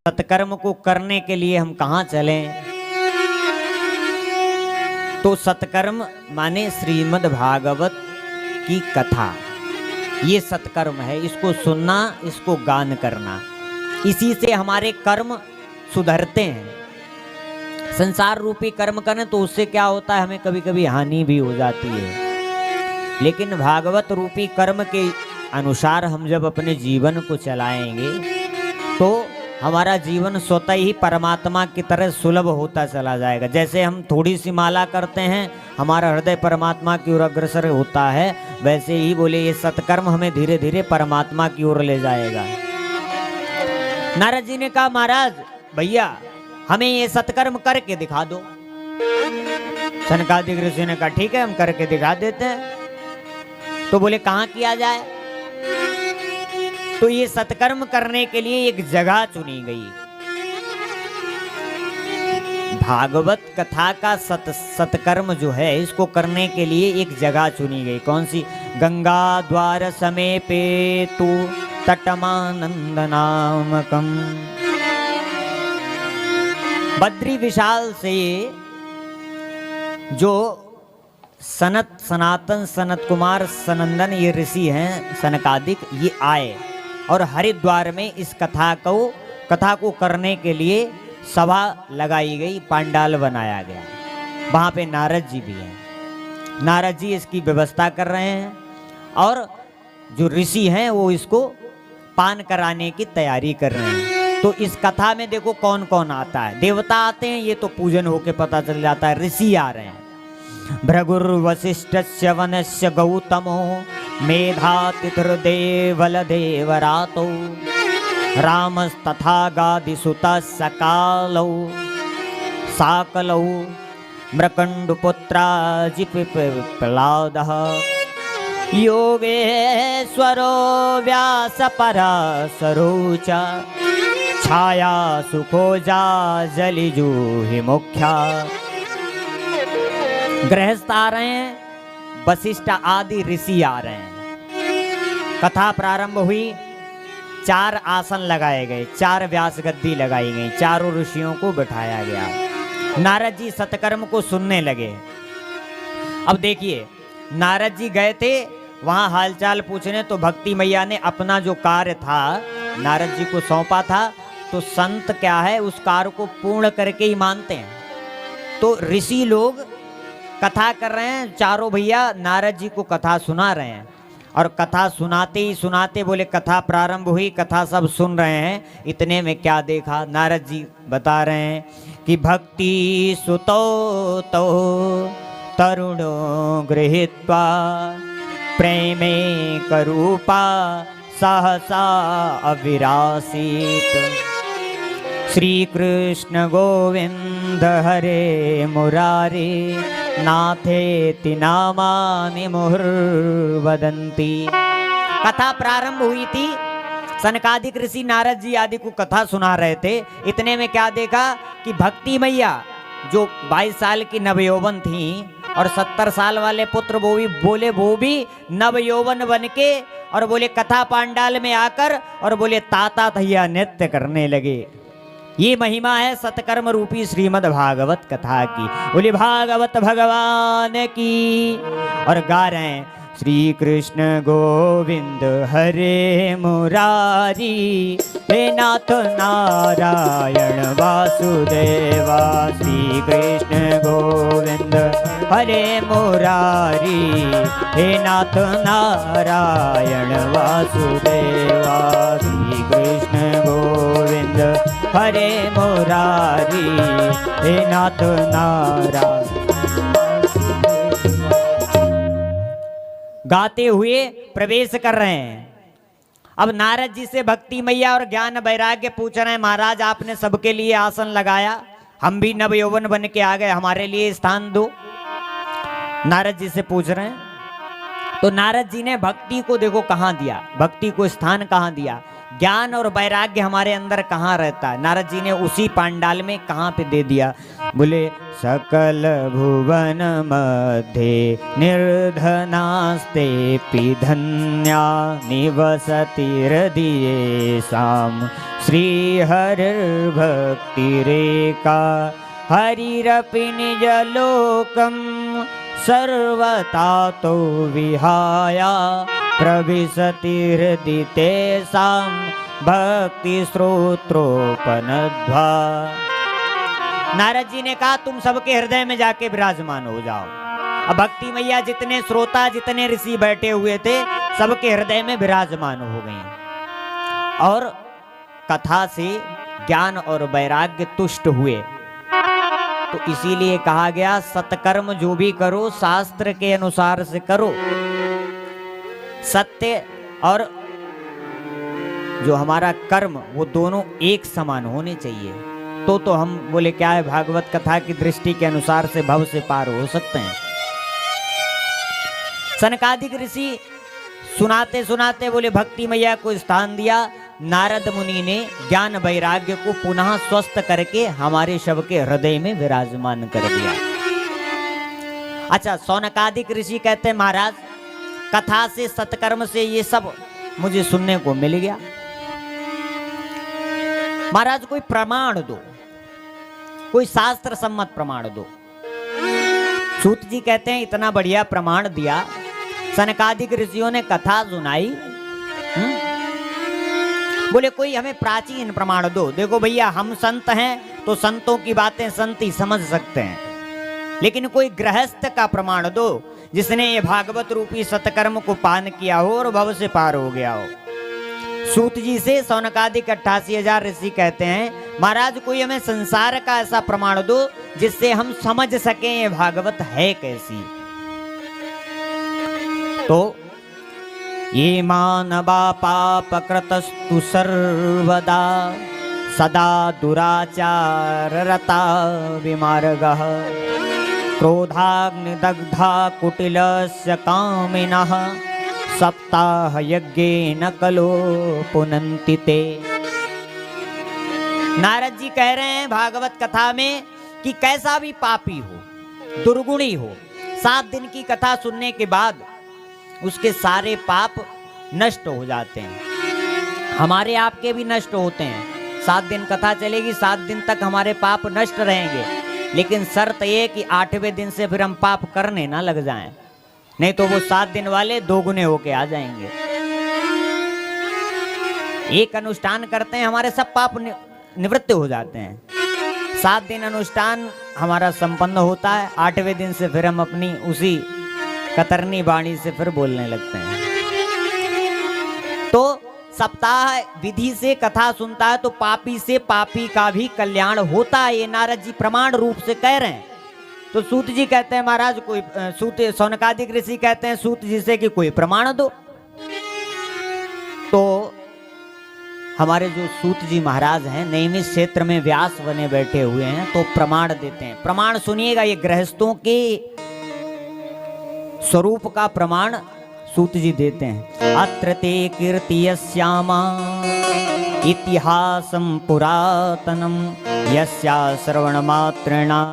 सत्कर्म को करने के लिए हम कहाँ चलें? तो सत्कर्म माने श्रीमद् भागवत की कथा, ये सत्कर्म है। इसको सुनना, इसको गान करना, इसी से हमारे कर्म सुधरते हैं। संसार रूपी कर्म करें तो उससे क्या होता है, हमें कभी कभी हानि भी हो जाती है। लेकिन भागवत रूपी कर्म के अनुसार हम जब अपने जीवन को चलाएंगे तो हमारा जीवन स्वतः ही परमात्मा की तरह सुलभ होता चला जाएगा। जैसे हम थोड़ी सी माला करते हैं, हमारा हृदय परमात्मा की ओर अग्रसर होता है, वैसे ही बोले ये सत्कर्म हमें धीरे धीरे परमात्मा की ओर ले जाएगा। नारद जी ने कहा, महाराज भैया हमें ये सत्कर्म करके दिखा दो। सनकादिक ऋषि ने कहा, ठीक है हम करके दिखा देते हैं। तो बोले कहाँ किया जाए? तो ये सत्कर्म करने के लिए एक जगह चुनी गई। भागवत कथा का सत्कर्म जो है, इसको करने के लिए एक जगह चुनी गई। कौन सी? गंगा द्वार समीपे तु तटमानंद नामकम। बद्री विशाल से जो सनातन सनत कुमार सनंदन ये ऋषि हैं सनकादिक, ये आए और हरिद्वार में इस कथा को करने के लिए सभा लगाई गई, पांडाल बनाया गया। वहाँ पे नारद जी भी हैं। नारद जी इसकी व्यवस्था कर रहे हैं और जो ऋषि हैं वो इसको पान कराने की तैयारी कर रहे हैं। तो इस कथा में देखो कौन कौन आता है। देवता आते हैं, ये तो पूजन होके पता चल जाता है। ऋषि आ रहे हैं। भृगुर्वसिष्ठस्य वनस्य गौतमो मेधातिथिर्देवलदेवरातो रामस्तथा गादिसुतः सकालौ साकलौ मृकण्डुपुत्राजिपिप्लादः योगेश्वरो व्यासपराशरो च छाया सुखोजा जलिजूहि मुख्या। गृहस्थ आ रहे हैं, वशिष्ठ आदि ऋषि आ रहे हैं। कथा प्रारंभ हुई, 4 आसन लगाए गए, 4 व्यास गद्दी लगाई गई, चारों ऋषियों को बिठाया गया। नारद जी सत्कर्म को सुनने लगे। अब देखिए, नारद जी गए थे वहां हालचाल पूछने, तो भक्ति मैया ने अपना जो कार्य था नारद जी को सौंपा था। तो संत क्या है, उस कार्य को पूर्ण करके ही मानते हैं। तो ऋषि लोग कथा कर रहे हैं, चारों भैया नारद जी को कथा सुना रहे हैं। और कथा सुनाते ही सुनाते बोले कथा प्रारंभ हुई, कथा सब सुन रहे हैं। इतने में क्या देखा, नारद जी बता रहे हैं कि भक्ति सुतो तो तरुणो गृहीत्वा प्रेमे करूपा सहसा अविरासीत। श्री कृष्ण गोविंद हरे मुरारी नाथेति नामानि मुहुर्वदन्ति। कथा प्रारंभ हुई थी, सनकादिक ऋषि नारद जी आदि को कथा सुना रहे थे। इतने में क्या देखा कि भक्ति मैया जो 22 साल की नवयौवन थी और 70 साल वाले पुत्र वो भी नवयौवन बन के और बोले कथा पांडाल में आकर और बोले ताता थैया नृत्य करने लगे। ये महिमा है सत्कर्म रूपी श्रीमद् भागवत कथा की। बोले भागवत भगवान की। और गा रहे हैं श्री कृष्ण गोविंद हरे मुरारी हे नाथ नारायण वासुदेवा। श्री कृष्ण गोविंद हरे मुरारी हे नाथ नारायण वासुदेवा। श्री कृष्ण गोविंद हरे मुरारी हे नाथ नारायण। गाते हुए प्रवेश कर रहे हैं। अब नारद जी से भक्ति मैया और ज्ञान वैराग्य पूछ रहे हैं, महाराज आपने सबके लिए आसन लगाया, हम भी नवयौवन बन के आ गए, हमारे लिए स्थान दो। नारद जी से पूछ रहे हैं। तो नारद जी ने भक्ति को देखो कहाँ दिया, भक्ति को स्थान कहाँ दिया। ज्ञान और वैराग्य हमारे अंदर कहाँ रहता है? नारद जी ने उसी पांडाल में कहाँ पे दे दिया? बोले सकल भुवन मध्य निर्धनास्ते धन्या निवसति हृदये साम श्री हरिर्भक्ति रेका हरिरपि निज लोकम सर्वता तो विहाया प्रविशति हृदि तेषां भक्ति श्रोत्रोपनध्वा। नारद जी ने कहा तुम सबके हृदय में जाके विराजमान हो जाओ। अब भक्ति मैया जितने श्रोता जितने ऋषि बैठे हुए थे सबके हृदय में विराजमान हो गए और कथा से ज्ञान और वैराग्य तुष्ट हुए। तो इसीलिए कहा गया सत्कर्म जो भी करो शास्त्र के अनुसार से करो। सत्य और जो हमारा कर्म वो दोनों एक समान होने चाहिए। तो हम बोले क्या है, भागवत कथा की दृष्टि के अनुसार से भव से पार हो सकते हैं। सनकादिक ऋषि सुनाते सुनाते बोले भक्ति मैया को स्थान दिया। नारद मुनि ने ज्ञान वैराग्य को पुनः स्वस्थ करके हमारे शव के हृदय में विराजमान कर दिया। अच्छा, सौनकादिक ऋषि कहते हैं महाराज कथा से सत्कर्म से ये सब मुझे सुनने को मिल गया, महाराज कोई प्रमाण दो, कोई शास्त्र सम्मत प्रमाण दो। सूत जी कहते हैं इतना बढ़िया प्रमाण दिया, सनकादिक ऋषियों ने कथा सुनाई। बोले कोई हमें प्राचीन प्रमाण दो। देखो भैया हम संत हैं तो संतों की बातें संत ही समझ सकते हैं, लेकिन कोई गृहस्थ का प्रमाण दो जिसने ये भागवत रूपी सत्कर्म को पान किया हो और भव से पार हो गया हो। सूत जी से सौनकादिक 88,000 ऋषि कहते हैं महाराज कोई हमें संसार का ऐसा प्रमाण दो जिससे हम समझ सकें ये भागवत है कैसी। तो ये मानवा पाप कृतस्तु सर्वदा सदा दुराचार रता विमार्गः क्रोधाग्निदग्धा कुटिलस्य कामिनः सप्ताह यज्ञेन कलो पुनन्ति ते। नारद जी कह रहे हैं भागवत कथा में कि कैसा भी पापी हो, दुर्गुणी हो, 7 दिन की कथा सुनने के बाद उसके सारे पाप नष्ट हो जाते हैं। हमारे आपके भी नष्ट होते हैं। 7 दिन कथा चलेगी, 7 दिन तक हमारे पाप नष्ट रहेंगे, लेकिन शर्त ये कि 8वें दिन से फिर हम पाप करने ना लग जाएं, नहीं तो वो 7 दिन वाले 2 गुने होके आ जाएंगे। एक अनुष्ठान करते हैं हमारे सब पाप निवृत्त हो जाते हैं। 7 दिन अनुष्ठान हमारा संपन्न होता है, 8वें दिन से फिर हम अपनी उसी कतरनी वाणी से फिर बोलने लगते हैं। तो सप्ताह विधि से कथा सुनता है तो पापी से पापी का भी कल्याण होता है, ये नारद जी प्रमाण रूप से कह रहे हैं। तो सूत जी कहते हैं महाराज कोई सौनकादिक ऋषि कहते हैं सूत जी से कि कोई प्रमाण दो। तो हमारे जो सूत जी महाराज हैं नैमिष क्षेत्र में व्यास बने बैठे हुए हैं, तो प्रमाण देते हैं। प्रमाण सुनिएगा, ये गृहस्थों के स्वरूप का प्रमाण सूत जी देते हैं। अत्र ते कीर्तियस्यामा इतिहासं पुरातनम यस्या श्रवण मात्रेण